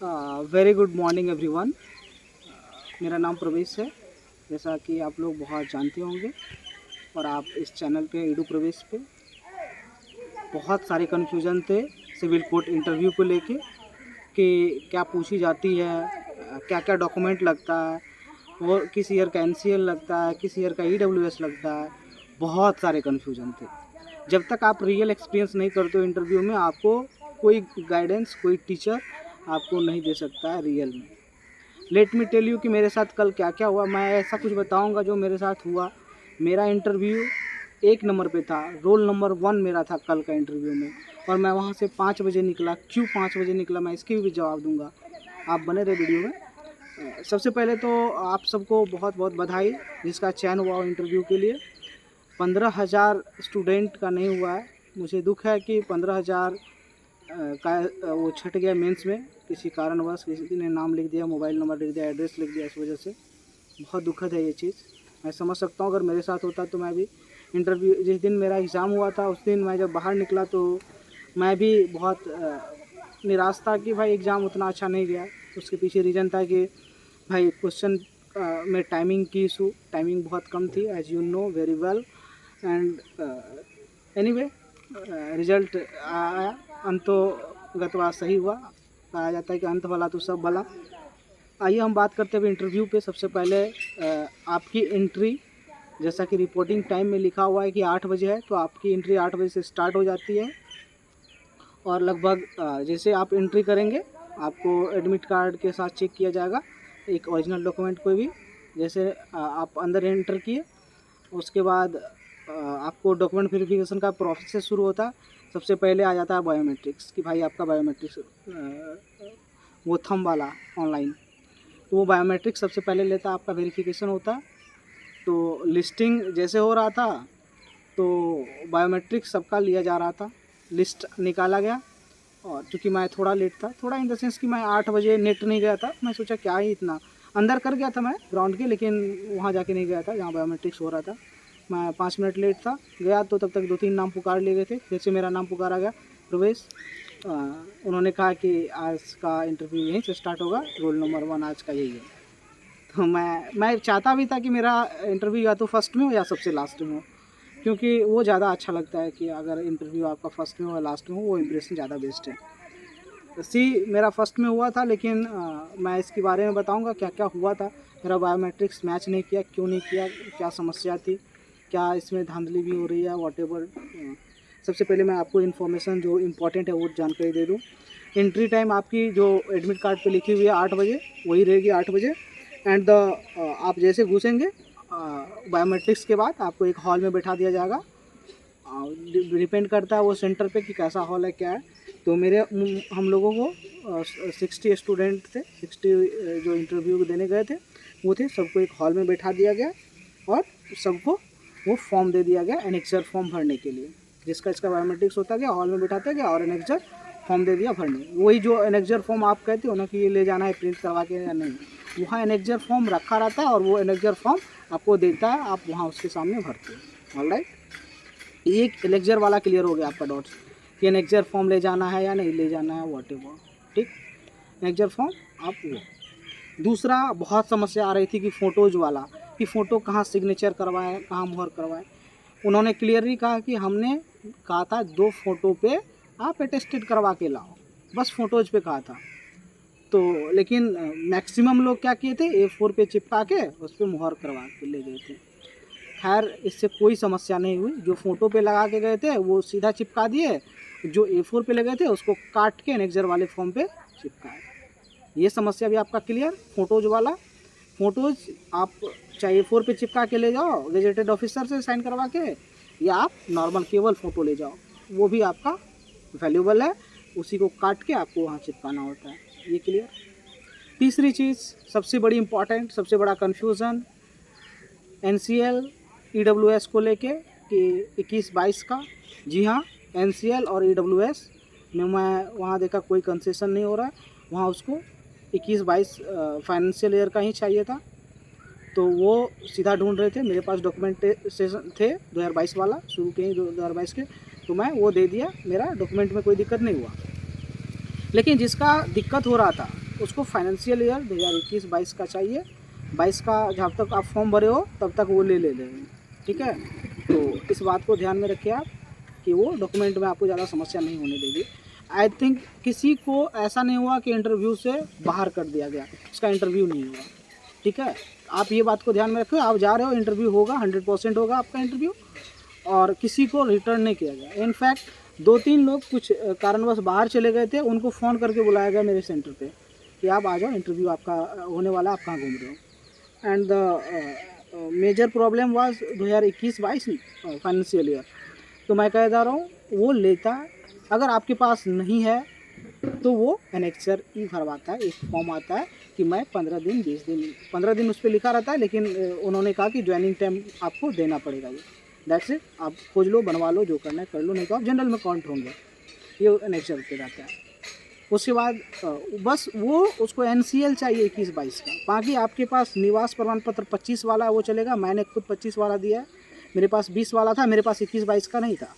Very good morning everyone. मेरा नाम प्रवेश है, जैसा कि आप लोग बहुत जानते होंगे। और आप इस चैनल पे ईडू प्रवेश पे बहुत सारे कन्फ्यूजन थे सिविल कोर्ट इंटरव्यू को लेके कि क्या पूछी जाती है, क्या क्या डॉक्यूमेंट लगता है, और किस ईयर का एनसीएल लगता है, किस ईयर का ईडब्ल्यूएस लगता है। बहुत सारे कन्फ्यूजन थे। जब तक आप रियल एक्सपीरियंस नहीं करते हो इंटरव्यू में, आपको कोई गाइडेंस, कोई टीचर आपको नहीं दे सकता है रियल में। लेट मी टेल यू कि मेरे साथ कल क्या क्या हुआ। मैं ऐसा कुछ बताऊंगा जो मेरे साथ हुआ। मेरा इंटरव्यू 1 नंबर पे था, रोल नंबर 1 मेरा था कल का इंटरव्यू में, और मैं वहाँ से 5 बजे निकला। क्यों 5 बजे निकला, मैं इसकी भी जवाब दूंगा। आप बने रहे वीडियो में। सबसे पहले तो आप सबको बहुत बहुत बधाई जिसका चयन हुआ इंटरव्यू के लिए। 15,000 स्टूडेंट का नहीं हुआ है। मुझे दुख है कि 15,000 का वो छट गया मेंस में, किसी कारणवश किसी ने नाम लिख दिया, मोबाइल नंबर लिख दिया, एड्रेस लिख दिया। इस वजह से बहुत दुखद है ये चीज़। मैं समझ सकता हूँ, अगर मेरे साथ होता तो मैं भी इंटरव्यू, जिस दिन मेरा एग्ज़ाम हुआ था उस दिन मैं जब बाहर निकला तो मैं भी बहुत निराश था कि भाई एग्ज़ाम उतना अच्छा नहीं गया। उसके पीछे रीज़न था कि भाई क्वेश्चन में टाइमिंग की इशू, टाइमिंग बहुत कम थी, as you know very well. And anyway result आया, अंतोगतवा सही हुआ। कहा जाता है कि अंत भला तो सब भला। आइए हम बात करते हैं इंटरव्यू पे। सबसे पहले आपकी एंट्री, जैसा कि रिपोर्टिंग टाइम में लिखा हुआ है कि 8 बजे है, तो आपकी एंट्री 8 बजे से स्टार्ट हो जाती है। और लगभग जैसे आप एंट्री करेंगे, आपको एडमिट कार्ड के साथ चेक किया जाएगा, एक ओरिजिनल डॉक्यूमेंट कोई भी। जैसे आप अंदर एंटर किए, उसके बाद आपको डॉक्यूमेंट वेरिफिकेशन का प्रोसेस शुरू होता है। सबसे पहले आ जाता है बायोमेट्रिक्स, कि भाई आपका बायोमेट्रिक्स वो थंब वाला ऑनलाइन, तो वो बायोमेट्रिक्स सबसे पहले लेता है, आपका वेरिफिकेशन होता है। तो लिस्टिंग जैसे हो रहा था तो बायोमेट्रिक्स सबका लिया जा रहा था, लिस्ट निकाला गया। और चूँकि मैं थोड़ा लेट था, थोड़ा इन द सेंस कि मैं 8 बजे नेट नहीं गया था। मैं सोचा क्या ही इतना, अंदर कर गया था मैं ग्राउंड के, लेकिन वहाँ जाके नहीं गया था जहाँ बायोमेट्रिक्स हो रहा था। मैं 5 मिनट लेट था, गया तो तब तक 2-3 नाम पुकार लिए गए थे। फिर से मेरा नाम पुकारा गया, प्रवेश। उन्होंने कहा कि आज का इंटरव्यू यहीं से स्टार्ट होगा, रोल नंबर 1 आज का यही है। तो मैं चाहता भी था कि मेरा इंटरव्यू या तो फर्स्ट में हो या सबसे लास्ट में हो, क्योंकि वो ज़्यादा अच्छा लगता है कि अगर इंटरव्यू आपका फर्स्ट में हो या लास्ट में हो, वो इम्प्रेशन ज़्यादा बेस्ट है। मेरा फर्स्ट में हुआ था, लेकिन मैं इसके बारे में बताऊंगा क्या क्या हुआ था। मेरा बायोमेट्रिक्स मैच नहीं किया, क्यों नहीं किया, क्या समस्या थी, क्या इसमें धांधली भी हो रही है, वॉटेवर। सबसे पहले मैं आपको इन्फॉर्मेशन जो इम्पोर्टेंट है वो जानकारी दे दूँ। एंट्री टाइम आपकी जो एडमिट कार्ड पे लिखी हुई है 8 बजे, वही रहेगी 8 बजे। एंड आप जैसे घुसेंगे बायोमेट्रिक्स के बाद आपको एक हॉल में बैठा दिया जाएगा। डिपेंड करता है वो सेंटर पे कि कैसा हॉल है, क्या है। तो हम लोगों को 60 स्टूडेंट थे, 60 जो इंटरव्यू देने गए थे वो थे। सबको एक हॉल में बैठा दिया गया और सबको वो फॉर्म दे दिया गया, एनेक्सर फॉर्म भरने के लिए। जिसका इसका बायोमेट्रिक्स होता गया, हॉल में बैठाते गया और एनेक्सर फॉर्म दे दिया भरने। वही जो एनेक्सर फॉर्म आप कहते हो ना कि ये ले जाना है प्रिंट करवा के या नहीं, वहाँ एनेक्सर फॉर्म रखा रहता है और वो एनेक्सर फॉर्म आपको देता है, आप वहाँ उसके सामने भरते हो। ऑलराइट, एक एनेक्सर वाला क्लियर हो गया आपका डाउट्स कि एनेक्सर फॉर्म ले जाना है या नहीं ले जाना है, वॉटेवर। ठीक, एनेक्सर फॉर्म आप वो। दूसरा बहुत समस्या आ रही थी कि फ़ोटोज़ वाला, कि फ़ोटो कहाँ सिग्नेचर करवाएं, कहाँ मुहर करवाएं। उन्होंने क्लियरली कहा कि हमने कहा था 2 फ़ोटो पे आप अटेस्टेड करवा के लाओ, बस फ़ोटोज़ पे कहा था। तो लेकिन मैक्सिमम लोग क्या किए थे, A4 पे चिपका के उस पर मुहर करवा के ले गए थे। खैर इससे कोई समस्या नहीं हुई। जो फ़ोटो पे लगा के गए थे वो सीधा चिपका दिए, जो A4 पे लगे थे उसको काट के एनेक्सर वाले फॉर्म पे चिपकाए। ये समस्या भी आपका क्लियर। फ़ोटोज़ वाला, फ़ोटोज़ आप चाहे A4 पे चिपका के ले जाओ गेजेटेड ऑफिसर से साइन करवा के, या आप नॉर्मल केवल फ़ोटो ले जाओ, वो भी आपका वैल्यूबल है। उसी को काट के आपको वहाँ चिपकाना होता है। ये क्लियर। तीसरी चीज़ सबसे बड़ी इम्पॉर्टेंट, सबसे बड़ा कन्फ्यूज़न NCL EWS को लेके कि 21-22 का। जी हाँ, NCL और EWS में मैं वहाँ देखा कोई कंसेशन नहीं हो रहा है। वहाँ उसको 21-22 फाइनेंशियल ईयर का ही चाहिए था, तो वो सीधा ढूंढ रहे थे। मेरे पास डॉक्यूमेंटेशन थे 2022 वाला, शुरू के ही 2022 के, तो मैं वो दे दिया। मेरा डॉक्यूमेंट में कोई दिक्कत नहीं हुआ। लेकिन जिसका दिक्कत हो रहा था उसको फाइनेंशियल ईयर 2021-22 का चाहिए। 22 का जब तक आप फॉर्म भरे हो तब तक वो ले लेंगे, ठीक है। तो इस बात को ध्यान में रखिए आप कि वो डॉक्यूमेंट में आपको ज़्यादा समस्या नहीं होने देगी। आई थिंक किसी को ऐसा नहीं हुआ कि इंटरव्यू से बाहर कर दिया गया, उसका इंटरव्यू नहीं हुआ, ठीक है। आप ये बात को ध्यान में रखो, आप जा रहे हो, इंटरव्यू होगा, 100% होगा आपका इंटरव्यू, और किसी को रिटर्न नहीं किया गया। इनफैक्ट 2-3 लोग कुछ कारणवश बाहर चले गए थे, उनको फ़ोन करके बुलाया गया मेरे सेंटर पे कि आप आ जाओ, इंटरव्यू आपका होने वाला, आप कहाँ घूम रहे हो। And the major problem was 2021-22 financial year. तो मैं कह जा रहा हूँ वो लेता, अगर आपके पास नहीं है तो वो एनेक्सर ई भरवाता है, एक फॉर्म आता है कि मैं 15 दिन 20 दिन 15 दिन उस पर लिखा रहता है, लेकिन उन्होंने कहा कि ज्वाइनिंग टाइम आपको देना पड़ेगा। ये दैट्स इट, आप खोज लो, बनवा लो, जो करना है कर लो, नहीं तो आप जनरल में काउंट होंगे। ये एनेक्सर पे रहता है। उसके बाद बस वो उसको NCL चाहिए 21-22 का। बाकी आपके पास निवास प्रमाण पत्र 25 वाला है वो चलेगा। मैंने खुद 25 वाला दिया है, मेरे पास 20 वाला था, मेरे पास 21-22 का नहीं था।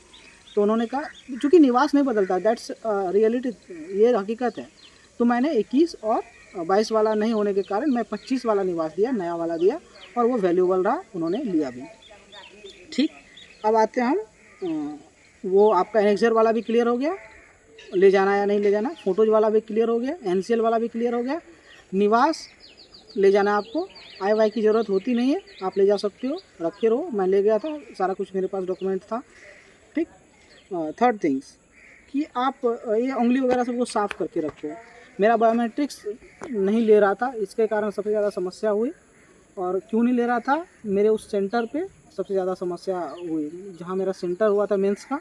तो उन्होंने कहा चूँकि निवास नहीं बदलता, दैट्स रियलिटी, ये हकीकत है। तो मैंने 21 और 22 वाला नहीं होने के कारण मैं 25 वाला निवास दिया, नया वाला दिया, और वो वैल्यूबल रहा, उन्होंने लिया भी, ठीक। अब आते हैं हम, वो आपका एनेक्सर वाला भी क्लियर हो गया, ले जाना या नहीं ले जाना, फोटोज वाला भी क्लियर हो गया, NCL वाला भी क्लियर हो गया, निवास ले जाना आपको, IY की ज़रूरत होती नहीं है, आप ले जा सकते हो, रखे रहो। मैं ले गया था, सारा कुछ मेरे पास डॉक्यूमेंट था, ठीक। थर्ड थिंग्स कि आप ये उंगली वगैरह सबको साफ़ करके रखो। मेरा बायोमेट्रिक्स नहीं ले रहा था, इसके कारण सबसे ज़्यादा समस्या हुई। और क्यों नहीं ले रहा था, मेरे उस सेंटर पे सबसे ज़्यादा समस्या हुई, जहाँ मेरा सेंटर हुआ था मेंस का।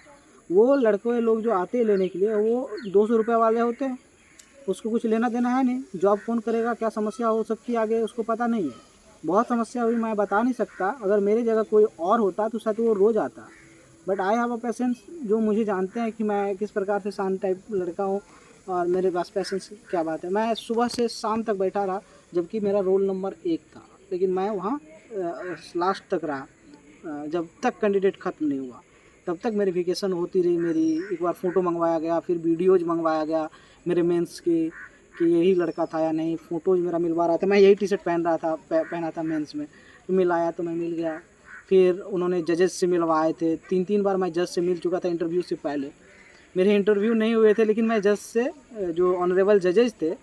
वो लड़के लोग जो आते हैं लेने के लिए, वो 200 रुपये वाले होते हैं, उसको कुछ लेना देना है नहीं, जॉब कौन करेगा, क्या समस्या हो सकती है आगे उसको पता नहीं है। बहुत समस्या हुई, मैं बता नहीं सकता। अगर मेरी जगह कोई और होता तो शायद वो रोज़ आता, but I have a patience, जो मुझे जानते हैं कि मैं किस प्रकार से शांत टाइप लड़का हूँ, और मेरे पास पेशेंस क्या बात है। मैं सुबह से शाम तक बैठा रहा, जबकि मेरा रोल नंबर 1 था, लेकिन मैं वहाँ लास्ट तक रहा, जब तक कैंडिडेट ख़त्म नहीं हुआ तब तक वेरिफिकेशन होती रही मेरी। एक बार फ़ोटो मंगवाया गया, फिर वीडियोज़ मंगवाया गया मेरे मेंस के कि यही लड़का था या नहीं, फ़ोटोज़ मेरा मिलवा रहा था। मैं यही टी शर्ट पहना था मेंस में, तो मिलाया तो मैं मिल गया। फिर उन्होंने जजेस से मिलवाए थे, 3-3 बार मैं जज से मिल चुका था इंटरव्यू से पहले। मेरे इंटरव्यू नहीं हुए थे, लेकिन मैं जज से, जो ऑनरेबल जजेस थे,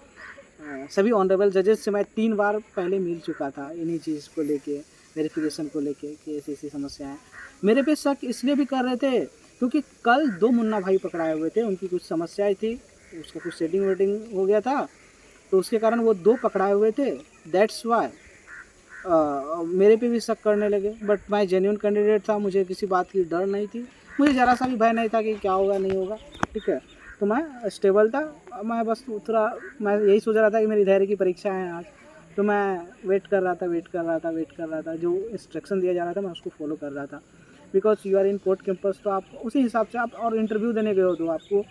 सभी ऑनरेबल जजेस से मैं 3 बार पहले मिल चुका था इन्हीं चीज़ को लेके, वेरिफिकेशन को लेके कि ऐसी ऐसी समस्या है। मेरे पे शक इसलिए भी कर रहे थे क्योंकि कल 2 मुन्ना भाई पकड़ाए हुए थे, उनकी कुछ समस्याएं थी, उसका कुछ सेटिंग वेटिंग हो गया था, तो उसके कारण वो 2 पकड़ाए हुए थे। दैट्स वाई मेरे पे भी शक करने लगे, बट मैं जेन्युइन कैंडिडेट था, मुझे किसी बात की डर नहीं थी, मुझे ज़रा सा भी भय नहीं था कि क्या होगा नहीं होगा, ठीक है। तो मैं स्टेबल था, मैं बस थोड़ा, मैं यही सोच रहा था कि मेरी धैर्य की परीक्षा है आज, तो मैं वेट कर रहा था, जो इंस्ट्रक्शन दिया जा रहा था मैं उसको फॉलो कर रहा था। Because you are in court campus, तो आप उसी हिसाब से आप, और इंटरव्यू देने गए हो तो आपको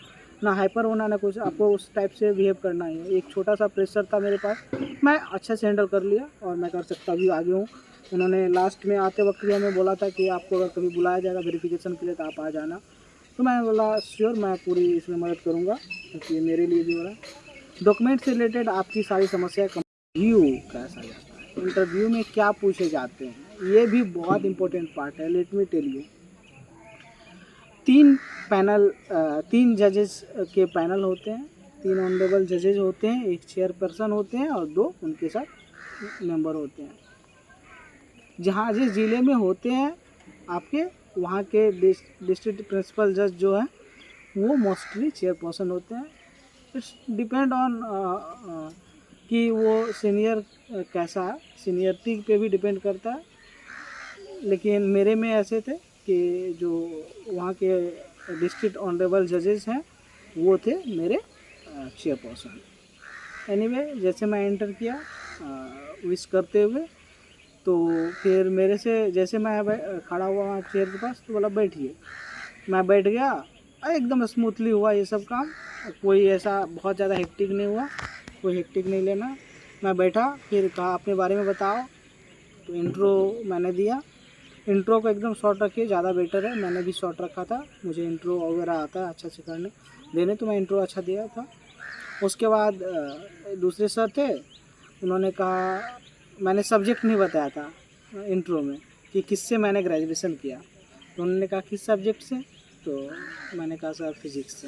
ना हाइपर होना ना कुछ, आपको उस टाइप से बिहेव करना ही है। एक छोटा सा प्रेशर था मेरे पास, मैं अच्छे से हैंडल कर लिया, और मैं कर सकता भी आगे हूँ। उन्होंने लास्ट में आते वक्त भी हमें बोला था कि आपको अगर कभी बुलाया जाएगा वेरिफिकेशन के लिए तो आप आ जाना, तो मैं बोला श्योर, मैं पूरी इसमें मदद करूँगा, क्योंकि मेरे लिए भी हो रहा है। डॉक्यूमेंट से रिलेटेड आपकी सारी समस्या व्यू कैसा जाता है, इंटरव्यू में क्या पूछे जाते हैं, ये भी बहुत इंपॉर्टेंट पार्ट है। लेट मी टेल यू, 3 जजेस के पैनल होते हैं, 3 ऑनरेबल जजेज होते हैं, 1 चेयरपर्सन होते हैं और 2 उनके साथ मेंबर होते हैं। जहाँ जिस ज़िले में होते हैं आपके, वहाँ के डिस्ट्रिक्ट प्रिंसिपल जज जो है वो मोस्टली चेयरपर्सन होते हैं। इट्स डिपेंड ऑन कि वो सीनियर कैसा है, सीनियरिटी पे भी डिपेंड करता है। लेकिन मेरे में ऐसे थे कि जो वहाँ के डिस्ट्रिक्ट ऑनरेबल जजेस हैं वो थे मेरे चेयरपर्सन। एनीवे, जैसे मैं एंटर किया विश करते हुए, तो फिर मेरे से जैसे मैं खड़ा हुआ वहाँ चेयर के पास, तो बोला बैठिए। मैं बैठ गया, एकदम स्मूथली हुआ ये सब काम, कोई ऐसा बहुत ज़्यादा हेक्टिक नहीं हुआ, कोई हेक्टिक नहीं लेना। मैं बैठा, फिर कहा अपने बारे में बताओ, तो इंट्रो मैंने दिया। इंट्रो को एकदम शॉर्ट रखिए, ज़्यादा बेटर है, मैंने भी शॉर्ट रखा था, मुझे इंट्रो वगैरह आता है अच्छा से करने देने, तो मैं इंट्रो अच्छा दिया था। उसके बाद दूसरे सर थे, उन्होंने कहा, मैंने सब्जेक्ट नहीं बताया था इंट्रो में कि किससे मैंने ग्रेजुएशन किया, तो उन्होंने कहा किस सब्जेक्ट से, तो मैंने कहा सर फिज़िक्स से।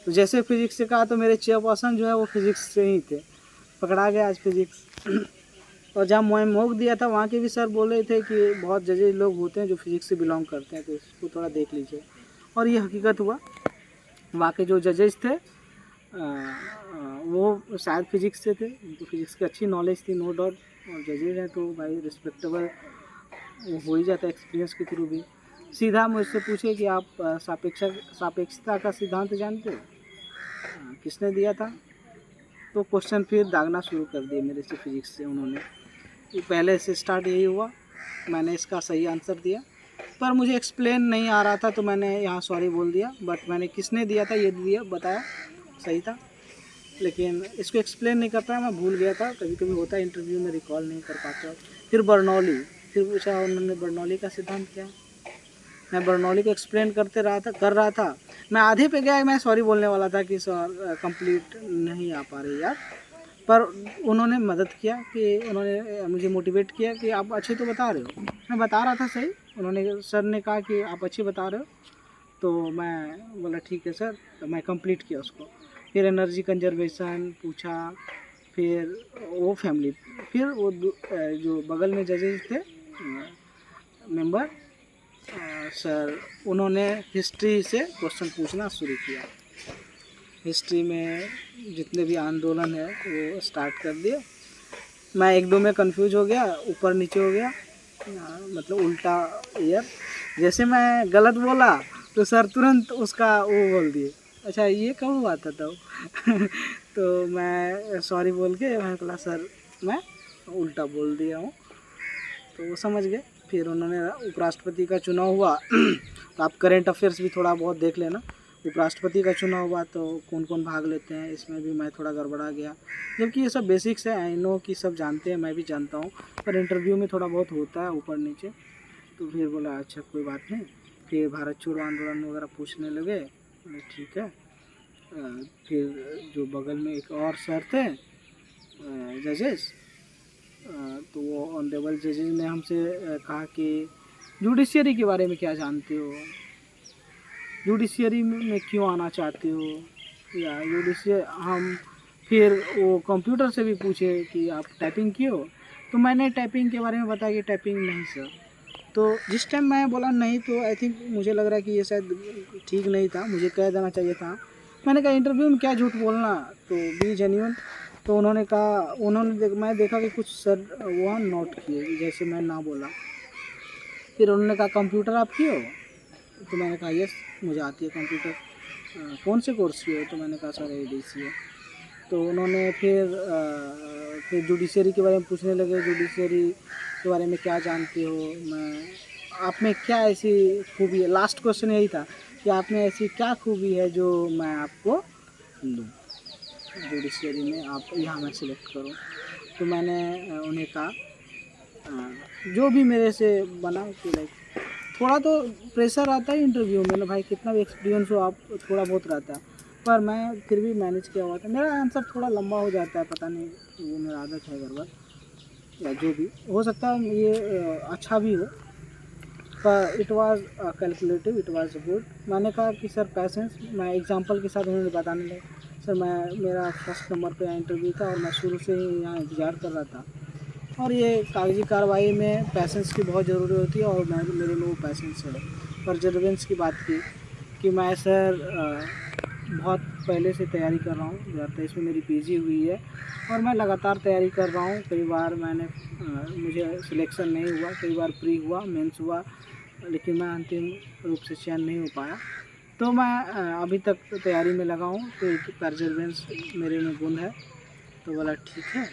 तो जैसे फिज़िक्स से कहा तो मेरे चेयरपर्सन जो है वो फिज़िक्स से ही थे, पकड़ा गया आज फिज़िक्स। और जहाँ मैं मॉक दिया था वहाँ के भी सर बोल रहे थे कि बहुत जजेज लोग होते हैं जो फिज़िक्स से बिलोंग करते हैं, तो इसको थोड़ा देख लीजिए। और ये हकीकत हुआ, वहाँ के जो जजेज थे वो शायद फिज़िक्स से थे, उनको फिज़िक्स की अच्छी नॉलेज थी, नो डाउट। और जजेज हैं तो भाई रिस्पेक्टेबल वो हो ही जाता है एक्सपीरियंस के थ्रू भी। सीधा मुझसे पूछे कि आप सापेक्षता का सिद्धांत जानते हो, किसने दिया था, तो क्वेश्चन फिर दागना शुरू कर दिए मेरे से फिज़िक्स से उन्होंने। पहले से स्टार्ट यही हुआ, मैंने इसका सही आंसर दिया, पर मुझे एक्सप्लेन नहीं आ रहा था तो मैंने यहाँ सॉरी बोल दिया, बट मैंने किसने दिया था ये दिया, बताया, सही था, लेकिन इसको एक्सप्लेन नहीं कर पाया, मैं भूल गया था। कभी कभी होता है इंटरव्यू में रिकॉल नहीं कर पाता। फिर बर्नौली, फिर पूछा उन्होंने बर्नौली का सिद्धांत क्या है, मैं बर्नौली को एक्सप्लेन कर रहा था, मैं आधे पे गया, मैं सॉरी बोलने वाला था कि सर कंप्लीट नहीं आ पा रही यार, पर उन्होंने मदद किया कि उन्होंने मुझे मोटिवेट किया कि आप अच्छे तो बता रहे हो, मैं बता रहा था सही। उन्होंने सर ने कहा कि आप अच्छे बता रहे हो, तो मैं बोला ठीक है सर, तो मैं कंप्लीट किया उसको। फिर एनर्जी कंजर्वेशन पूछा, फिर वो फैमिली, फिर वो जो बगल में जजेस थे मेंबर सर, उन्होंने हिस्ट्री से क्वेश्चन पूछना शुरू किया। हिस्ट्री में जितने भी आंदोलन है वो स्टार्ट कर दिए। मैं एक दो में कंफ्यूज हो गया, ऊपर नीचे हो गया, मतलब उल्टा ईयर। जैसे मैं गलत बोला तो सर तुरंत उसका वो बोल दिए, अच्छा ये कब हुआ था तब तो मैं सॉरी बोल के मैं बोला सर मैं उल्टा बोल दिया हूँ, तो वो समझ गए। फिर उन्होंने उपराष्ट्रपति का चुनाव हुआ तो आप करेंट अफेयर्स भी थोड़ा बहुत देख लेना। उपराष्ट्रपति का चुनाव हुआ तो कौन कौन भाग लेते हैं, इसमें भी मैं थोड़ा गड़बड़ा गया, जबकि ये सब बेसिक्स है, आई नो कि सब जानते हैं, मैं भी जानता हूँ, पर इंटरव्यू में थोड़ा बहुत होता है ऊपर नीचे। तो फिर बोला अच्छा कोई बात नहीं। फिर भारत छोड़ो आंदोलन वगैरह पूछने लगे, ठीक है। फिर जो बगल में एक और सर थे जजेस, तो वो ऑनरेबल जजेस ने हमसे कहा कि जुडिशियरी के बारे में क्या जानते हो, जुडिशियरी में क्यों आना चाहते हो, या हम फिर वो कंप्यूटर से भी पूछे कि आप टाइपिंग किए हो, तो मैंने टाइपिंग के बारे में बताया कि टाइपिंग नहीं सर। तो जिस टाइम मैं बोला नहीं, तो आई थिंक मुझे लग रहा है कि ये शायद ठीक नहीं था, मुझे कह देना चाहिए था। मैंने कहा इंटरव्यू में क्या झूठ बोलना, तो बी जेन्युइन। तो उन्होंने कहा, मैं देखा कि कुछ सर वहाँ नोट किए जैसे मैं ना बोला। फिर उन्होंने कहा कंप्यूटर आप किए हो, तो मैंने कहा यस मुझे आती है कंप्यूटर, कौन से कोर्स किए हो, तो मैंने कहा सर ADC है। तो उन्होंने फिर जुडिशरी के बारे में पूछने लगे, जुडिशरी के बारे में क्या जानते हो, मैं आप में क्या ऐसी खूबी है, लास्ट क्वेश्चन यही था कि आप में ऐसी क्या खूबी है जो मैं आपको दूँ जुडिशरी में, आप यहाँ मैं सिलेक्ट करूँ। तो मैंने उन्हें कहा जो भी मेरे से बना कि लाइक थोड़ा तो प्रेशर आता है इंटरव्यू में ना भाई, कितना भी एक्सपीरियंस हो आप थोड़ा बहुत रहता है, पर मैं फिर भी मैनेज किया हुआ था। मेरा आंसर थोड़ा लंबा हो जाता है, पता नहीं वो मेरा आदत है गड़बड़, या जो भी हो सकता है ये अच्छा भी हो, पर it was calculative, it was good. मैंने कहा कि सर पैसेंस, मैं एग्जांपल के साथ उन्होंने बताने लगे, सर मेरा फर्स्ट नंबर पे इंटरव्यू था और मैं शुरू से ही यहाँ इंतज़ार कर रहा था, और ये कागजी कार्रवाई में पैसेंस की बहुत ज़रूरी होती है, और मेरे में वो पैसेंस है। परजर्वेंस की बात की कि मैं सर बहुत पहले से तैयारी कर रहा हूँ, 2023 में मेरी PG हुई है और मैं लगातार तैयारी कर रहा हूँ। कई बार मुझे सिलेक्शन नहीं हुआ, कई बार प्री हुआ, मेंस हुआ, लेकिन मैं अंतिम रूप से चयन नहीं हो पाया। तो मैं अभी तक तैयारी में लगा हूँ, तो परजर्वेंस मेरे में गुण है। तो बोला ठीक है,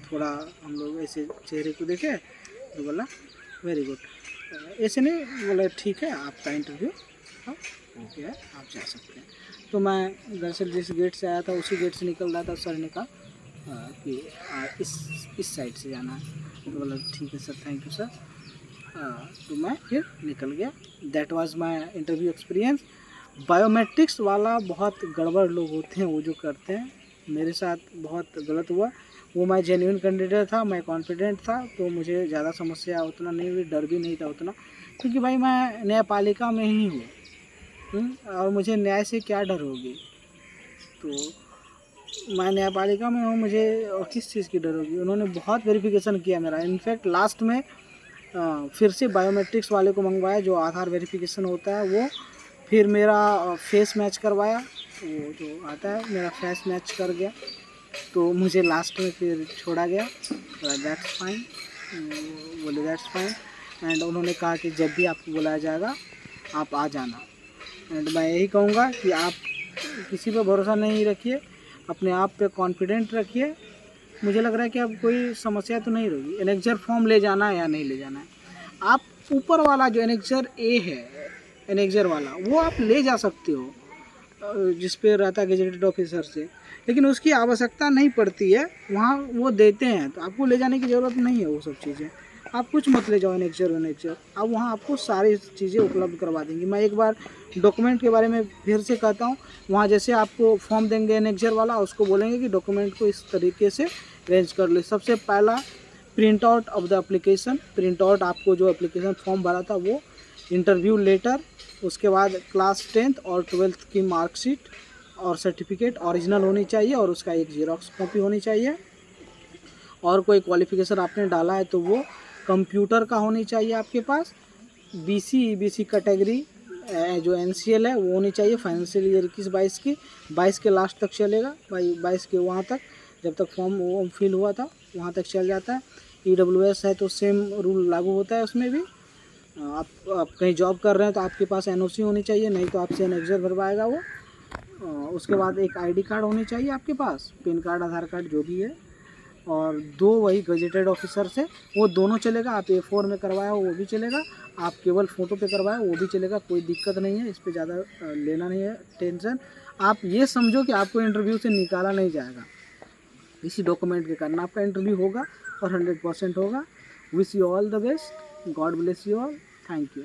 थोड़ा हम लोग ऐसे चेहरे को देखे तो बोला वेरी गुड, ऐसे नहीं बोला ठीक है आपका इंटरव्यू ओके है, आप जा सकते हैं। तो मैं दरअसल जिस गेट से आया था उसी गेट से निकल रहा था, सर ने कहा कि इस साइड से जाना है। तो बोला ठीक है सर, थैंक यू सर। तो मैं फिर निकल गया। That was my interview experience. Biometrics वाला बहुत गड़बड़ लोग होते हैं वो जो करते हैं, मेरे साथ बहुत गलत हुआ। वो मैं जेन्युइन कैंडिडेट था, मैं कॉन्फिडेंट था, तो मुझे ज़्यादा समस्या उतना नहीं हुई, डर भी नहीं था उतना, क्योंकि भाई मैं न्यायपालिका में ही हूँ और मुझे न्याय से क्या डर होगी। तो मैं न्यायपालिका में हूँ, मुझे और किस चीज़ की डर होगी। उन्होंने बहुत वेरिफिकेशन किया मेरा, इनफैक्ट लास्ट में फिर से बायोमेट्रिक्स वाले को मंगवाया, जो आधार वेरिफिकेशन होता है वो, फिर मेरा फेस मैच करवाया, वो जो आता है मेरा फेस मैच कर गया, तो मुझे लास्ट में फिर छोड़ा गया। दैट्स फाइन, बोले दैट्स फाइन। एंड उन्होंने कहा कि जब भी आपको बुलाया जाएगा आप आ जाना। एंड मैं यही कहूँगा कि आप किसी पर भरोसा नहीं रखिए, अपने आप पे कॉन्फिडेंट रखिए। मुझे लग रहा है कि अब कोई समस्या तो नहीं रहेगी। एनेक्जर फॉर्म ले जाना है या नहीं ले जाना है, आप ऊपर वाला जो एनेक्जर ए है, एनेक्जर वाला, वो आप ले जा सकते हो जिस पे रहता है गेजेटेड ऑफिसर से, लेकिन उसकी आवश्यकता नहीं पड़ती है, वहाँ वो देते हैं, तो आपको ले जाने की ज़रूरत नहीं है वो सब चीज़ें। आप कुछ मत ले जाओ एनेक्जर अब वहाँ आपको सारी चीज़ें उपलब्ध करवा देंगी। मैं एक बार डॉक्यूमेंट के बारे में फिर से कहता हूँ, वहाँ जैसे आपको फॉर्म देंगे एनेक्जर वाला, उसको बोलेंगे कि डॉक्यूमेंट को इस तरीके से अरेंज कर ले। सबसे पहला print out of the application, print out आपको जो एप्लीकेशन फॉर्म भरा था वो, इंटरव्यू लेटर, उसके बाद क्लास 10th और 12th की मार्कशीट और सर्टिफिकेट ओरिजिनल होनी चाहिए, और उसका एक जीरोक्स कॉपी होनी चाहिए। और कोई क्वालिफिकेशन आपने डाला है तो वो कंप्यूटर का होनी चाहिए आपके पास। बीसी ईबीसी कैटेगरी जो एनसीएल है वो होनी चाहिए, फाइनेंशियल ईयर 21-22 की, 22 के लास्ट तक चलेगा, 22 के वहाँ तक, जब तक फॉर्म फिल हुआ था वहाँ तक चल जाता है। ईडब्ल्यूएस है तो सेम रूल लागू होता है उसमें भी। आप कहीं जॉब कर रहे हैं तो आपके पास एनओसी होनी चाहिए, नहीं तो आपसे एनेक्जर भरवाएगा वो। उसके बाद एक आईडी कार्ड होनी चाहिए आपके पास, पैन कार्ड, आधार कार्ड जो भी है, और 2 वही गजेटेड ऑफिसर से, वो दोनों चलेगा। आप A4 में करवाया हो वो भी चलेगा, आप केवल फ़ोटो पे करवाए वो भी चलेगा, कोई दिक्कत नहीं है, इस पर ज़्यादा लेना नहीं है टेंशन। आप ये समझो कि आपको इंटरव्यू से निकाला नहीं जाएगा, इसी डॉक्यूमेंट के कारण आपका इंटरव्यू होगा और 100% होगा। Wish you all the best, God bless you all, thank you.